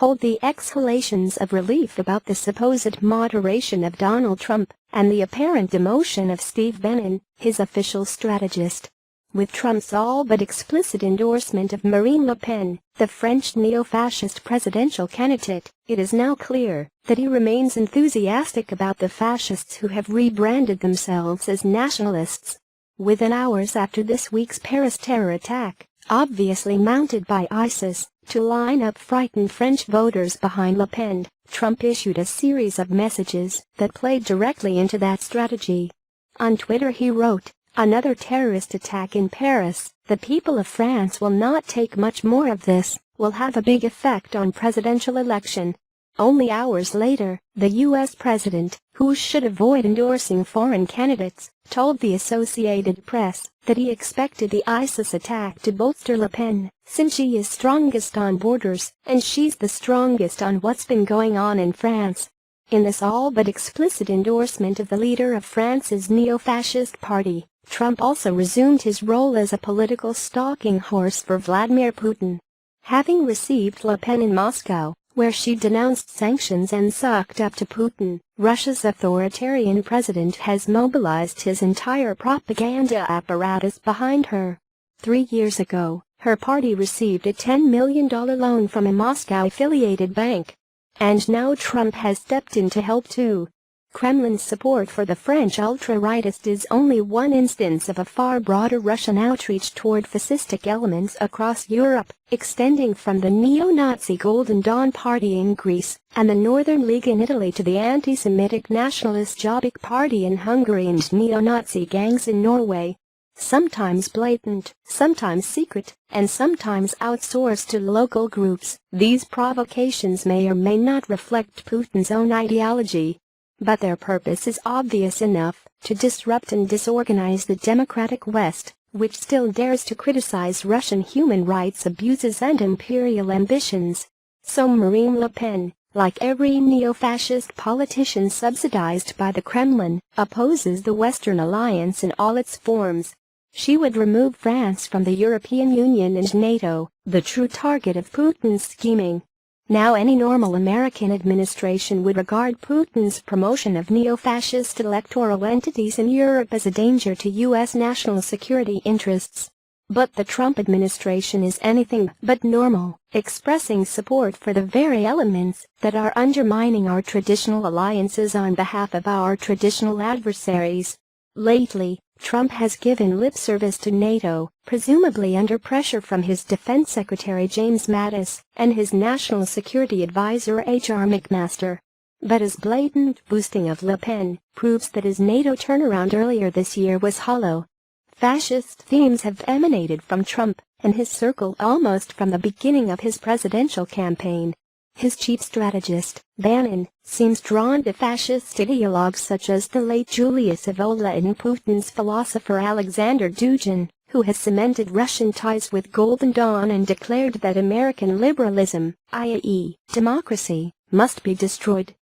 hold the exhalations of relief about the supposed moderation of Donald Trump and the apparent demotion of Steve Bannon, his official strategist. With Trump's all but explicit endorsement of Marine Le Pen, the French neo-fascist presidential candidate, it is now clear that he remains enthusiastic about the fascists who have rebranded themselves as nationalists. Within hours after this week's Paris terror attack, obviously mounted by ISIS, to line up frightened French voters behind Le Pen, Trump issued a series of messages that played directly into that strategy. On Twitter he wrote, "Another terrorist attack in Paris. The people of France will not take much more of this, will have a big effect on presidential election." Only hours later, the U.S. president, who should avoid endorsing foreign candidates, told the Associated Press that he expected the ISIS attack to bolster Le Pen, since she is strongest on borders, and she's the strongest on what's been going on in France. In this all but explicit endorsement of the leader of France's neo-fascist party, Trump also resumed his role as a political stalking horse for Vladimir Putin. Having received Le Pen in Moscow, where she denounced sanctions and sucked up to Putin, Russia's authoritarian president has mobilized his entire propaganda apparatus behind her. 3 years ago, her party received a $10 million loan from a Moscow-affiliated bank. And now Trump has stepped in to help too. Kremlin's support for the French ultra-rightist is only one instance of a far broader Russian outreach toward fascistic elements across Europe, extending from the neo-Nazi Golden Dawn Party in Greece and the Northern League in Italy to the anti-Semitic nationalist Jobbik Party in Hungary and neo-Nazi gangs in Norway. Sometimes blatant, sometimes secret, and sometimes outsourced to local groups, these provocations may or may not reflect Putin's own ideology. But their purpose is obvious enough to disrupt and disorganize the democratic West, which still dares to criticize Russian human rights abuses and imperial ambitions. So Marine Le Pen, like every neo-fascist politician subsidized by the Kremlin, opposes the Western alliance in all its forms. She would remove France from the European Union and NATO, the true target of Putin's scheming. Now any normal American administration would regard Putin's promotion of neo-fascist electoral entities in Europe as a danger to U.S. national security interests. But the Trump administration is anything but normal, expressing support for the very elements that are undermining our traditional alliances on behalf of our traditional adversaries. Lately, Trump has given lip service to NATO, presumably under pressure from his Defense Secretary James Mattis and his National Security Advisor H.R. McMaster. But his blatant boosting of Le Pen proves that his NATO turnaround earlier this year was hollow. Fascist themes have emanated from Trump and his circle almost from the beginning of his presidential campaign. His chief strategist, Bannon, seems drawn to fascist ideologues such as the late Julius Evola and Putin's philosopher Alexander Dugin, who has cemented Russian ties with Golden Dawn and declared that American liberalism, i.e., democracy, must be destroyed.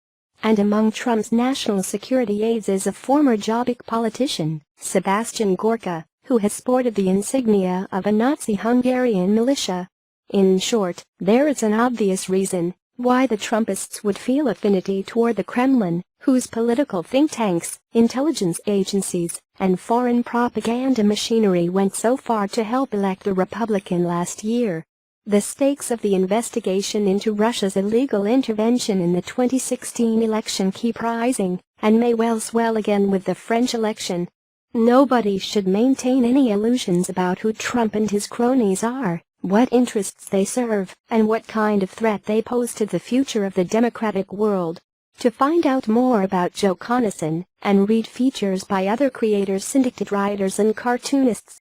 And among Trump's national security aides is a former Jobbik politician, Sebastian Gorka, who has sported the insignia of a Nazi Hungarian militia. In short, there is an obvious reason why the Trumpists would feel affinity toward the Kremlin, whose political think tanks, intelligence agencies, and foreign propaganda machinery went so far to help elect a Republican last year. The stakes of the investigation into Russia's illegal intervention in the 2016 election keep rising, and may well swell again with the French election. Nobody should maintain any illusions about who Trump and his cronies are, what interests they serve, and what kind of threat they pose to the future of the democratic world. To find out more about Joe Conason and read features by other creators, syndicate writers, and cartoonists,